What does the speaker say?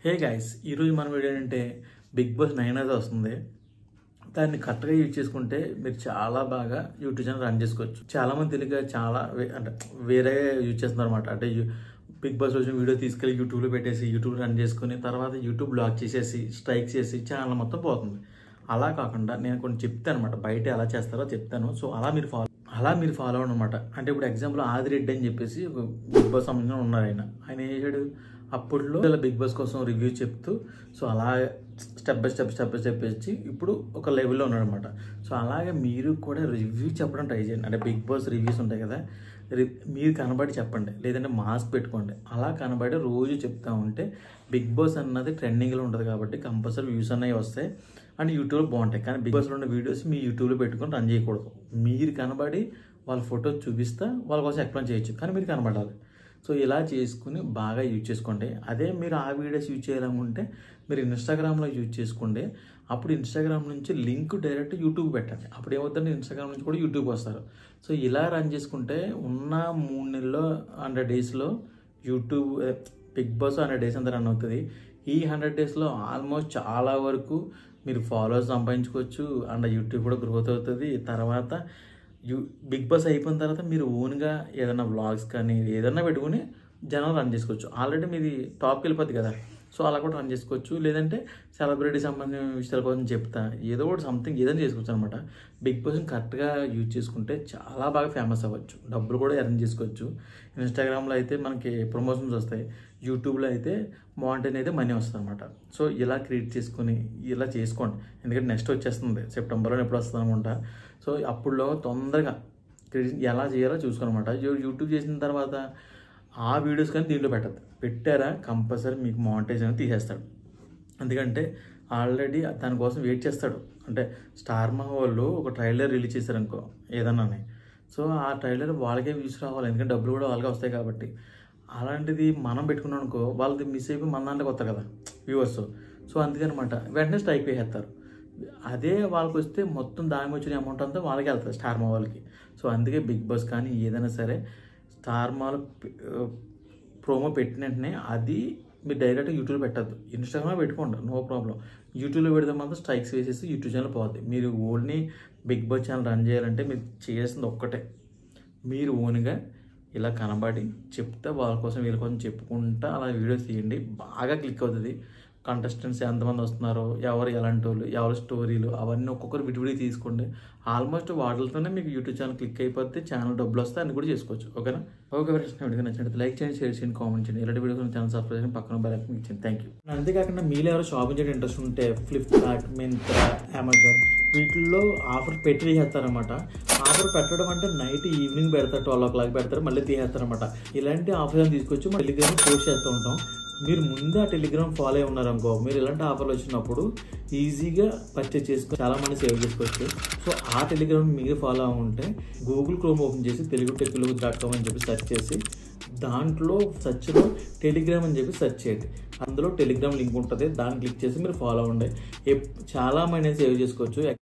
Hey guys, ఈరోజు మన video ఏంటంటే బిగ్ బాస్ 9 అయితే వస్తుంది. దాన్ని కరెక్ట్గా యూజ్ చేసుకుంటే మీరు చాలా బాగా యూట్యూబ్ ఛానల్ రన్ చేసుకోవచ్చు. చాలామంది తెలియక అంటే వేరే యూజ్ చేస్తున్నారు అనమాట. అంటే బిగ్ బాస్ వచ్చిన వీడియో తీసుకెళ్ళి యూట్యూబ్లో పెట్టేసి యూట్యూబ్ రన్ చేసుకుని తర్వాత యూట్యూబ్ బ్లాక్ చేసేసి స్ట్రైక్ చేసి ఛానల్ మొత్తం పోతుంది. అలా కాకుండా నేను కొన్ని చెప్తాను అనమాట, బయట ఎలా చేస్తారో చెప్తాను. సో అలా మీరు ఫాలో అవ్వండి అనమాట. అంటే ఇప్పుడు ఎగ్జాంపుల్ ఆదిరెడ్డి అని చెప్పేసి ఒక బిగ్ బాస్ సంబంధించిన ఉన్నారు. ఆయన ఏం చేశాడు, అప్పుడులో ఇలా బిగ్ బాస్ కోసం రివ్యూ చెప్తూ సో అలా స్టెప్ బై స్టెప్ వచ్చి ఇప్పుడు ఒక లెవెల్లో ఉన్నాడు అనమాట. సో అలాగే మీరు కూడా రివ్యూ చెప్పడం ట్రై చేయండి. అంటే బిగ్ బాస్ రివ్యూస్ ఉంటాయి కదా, మీరు కనబడి చెప్పండి, లేదంటే మాస్క్ పెట్టుకోండి. అలా కనబడి రోజు చెప్తా ఉంటే బిగ్ బాస్ అన్నది ట్రెండింగ్లో ఉంటుంది కాబట్టి కంపల్సరీ వ్యూస్ అనేవి వస్తాయి అండ్ యూట్యూబ్లో బాగుంటాయి. కానీ బిగ్ బాస్లో ఉన్న వీడియోస్ మీ యూట్యూబ్లో పెట్టుకొని రన్ చేయకూడదు. మీరు కనబడి వాళ్ళ ఫోటో చూపిస్తా వాళ్ళ కోసం ఎక్స్ప్లెయిన్ చేయొచ్చు, కానీ మీరు కనబడాలి. సో ఇలా చేసుకుని బాగా యూజ్ చేసుకోండి. అదే మీరు ఆ వీడియోస్ యూజ్ చేయాలనుకుంటే మీరు ఇన్స్టాగ్రామ్లో యూజ్ చేసుకోండి. అప్పుడు ఇన్స్టాగ్రామ్ నుంచి లింక్ డైరెక్ట్ యూట్యూబ్ పెట్టండి. అప్పుడు ఏమవుతుందంటే ఇన్స్టాగ్రామ్ నుంచి కూడా యూట్యూబ్ వస్తారు. సో ఇలా రన్ చేసుకుంటే ఉన్న 3 నెలల్లో 100 డేస్లో యూట్యూబ్ బిగ్ బాస్ 100 డేస్ అంతా రన్ అవుతుంది. ఈ 100 డేస్లో ఆల్మోస్ట్ చాలా వరకు మీరు ఫాలోవర్స్ సంపాదించుకోవచ్చు అండ్ యూట్యూబ్ కూడా గ్రోత్ అవుతుంది. తర్వాత బిగ్ బాస్ అయిపోయిన తర్వాత మీరు ఓన్గా ఏదైనా వ్లాగ్స్ కానీ ఏదైనా పెట్టుకుని జనాలు రన్ చేసుకోవచ్చు. ఆల్రెడీ మీది టాప్కి వెళ్ళిపోద్ది కదా, సో అలా కూడా రన్ చేసుకోవచ్చు. లేదంటే సెలబ్రిటీ సంబంధించిన విషయాల కోసం చెప్తా ఏదో ఒకటి సంథింగ్ ఏదైనా చేసుకోవచ్చు అనమాట. బిగ్ బాస్ని కరెక్ట్గా యూజ్ చేసుకుంటే చాలా బాగా ఫేమస్ అవ్వచ్చు, డబ్బులు కూడా ఎర్న్ చేసుకోవచ్చు. ఇన్స్టాగ్రామ్లో అయితే మనకి ప్రమోషన్స్ వస్తాయి, యూట్యూబ్లో అయితే మానిటైన్ అయితే మనీ వస్తుంది అనమాట. సో ఇలా క్రియేట్ చేసుకొని ఇలా చేసుకోండి. ఎందుకంటే నెక్స్ట్ వచ్చేస్తుంది, సెప్టెంబర్లో ఎప్పుడు వస్తుంది అనుకుంటా. సో అప్పుడులో తొందరగా ఎలా చేయాలో చూసుకోనమాట. యూట్యూబ్ చేసిన తర్వాత ఆ వీడియోస్ కానీ దీంట్లో పెట్టారా కంపల్సరీ మీకు మానిటైజేషన్ అనేది తీసేస్తాడు. ఎందుకంటే ఆల్రెడీ దానికోసం వెయిట్ చేస్తాడు. అంటే స్టార్ మా వాళ్ళు ఒక ట్రైలర్ రిలీజ్ చేశారు అనుకో ఏదన్నా, సో ఆ ట్రైలర్ వాళ్ళకే వ్యూస్ రావాలి, ఎందుకంటే డబ్బులు కూడా వాళ్ళకే వస్తాయి కాబట్టి. అలాంటిది మనం పెట్టుకున్నాం అనుకో వాళ్ళది మిస్ అయిపోయి మన దాంట్లోకి వస్తారు కదా వ్యూవర్స్. సో అందుకనమాట వెంటనే స్ట్రైక్ వేసేస్తారు. అదే వాళ్ళకి వస్తే మొత్తం దాని వచ్చిన అమౌంట్ అంతా వాళ్ళకి వెళ్తుంది, స్టార్ మా వాళ్ళకి. సో అందుకే బిగ్ బాస్ కానీ ఏదైనా సరే స్టార్ మాలో ప్రోమో పెట్టిన వెంటనే అది మీరు డైరెక్ట్గా యూట్యూబ్లో పెట్టద్దు, ఇన్స్టాగ్రామ్లో పెట్టుకోండి, నో ప్రాబ్లం. యూట్యూబ్లో పెడితే మాత్రం స్ట్రైక్స్ వేసేసి యూట్యూబ్ ఛానల్ పోద్ది. మీరు only Bigg Boss channel run చేయాలంటే మీరు చేయాల్సింది ఒక్కటే, మీరు ఓన్గా ఇలా కనబడి చెప్తే వాళ్ళ కోసం వీళ్ళ కోసం చెప్పుకుంటా అలా వీడియోస్ తీయండి. బాగా క్లిక్ అవుతుంది. కంటెస్టెంట్స్ ఎంతమంది వస్తున్నారో, ఎవరు ఎలాంటి వాళ్ళు, ఎవరి స్టోరీలు అవన్నీ ఒక్కొక్కరు విడివిడి తీసుకోండి. ఆల్మోస్ట్ వాటితోనే మీకు యూట్యూబ్ ఛానల్ క్లిక్ అయిపోతే ఛానల్ డబ్బులు వస్తాయి, అన్ని కూడా చేసుకోవచ్చు. ఓకేనా? ఓకే ఫ్రెండ్స్, వీడియో నచ్చినట్టు లైక్ చేయండి, షేర్ చేయండి, కామెంట్ చేయండి. ఇలాంటి వీడియోస్ ఛానల్ సబ్స్క్రైబ్ చేయండి, పక్కన బెల్ ఐకాన్ ఇచ్చింది. Thank you. అంతేకాకుండా మీరు ఎవరు షాపింగ్ చేయడం ఇంట్రెస్ట్ ఉంటే ఫ్లిప్కార్ట్, మింత్రా, అమెజాన్ వీటిల్లో ఆఫర్ పెట్టి తీసేస్తారనమాట. ఆఫర్ పెట్టడం అంటే నైట్ ఈవినింగ్ పెడతారు, 12 o'clock పెడతారు, మళ్ళీ తీసేస్తారనమాట. ఇలాంటి ఆఫర్స్ తీసుకొచ్చి మన టెలిగ్రామ్ పోస్ట్ చేస్తూ ఉంటాం. మీరు ముందే ఆ టెలిగ్రామ్ ఫాలో అయి ఉన్నారనుకో, మీరు ఇలాంటి ఆఫర్లు వచ్చినప్పుడు ఈజీగా పర్చేస్ చేసుకొని చాలా మంది సేవ్ చేసుకోవచ్చు. సో ఆ టెలిగ్రామ్ మీరు ఫాలో అవ్వకుంటే గూగుల్ క్రోమ్ ఓపెన్ చేసి telugu.com అని చెప్పి సెర్చ్ చేసి దాంట్లో సెర్చ్లో టెలిగ్రామ్ అని చెప్పి సెర్చ్ చేయండి. అందులో టెలిగ్రామ్ లింక్ ఉంటుంది, దాన్ని క్లిక్ చేసి మీరు ఫాలో అవ్వండి. చాలా మంది సేవ్ చేసుకోవచ్చు.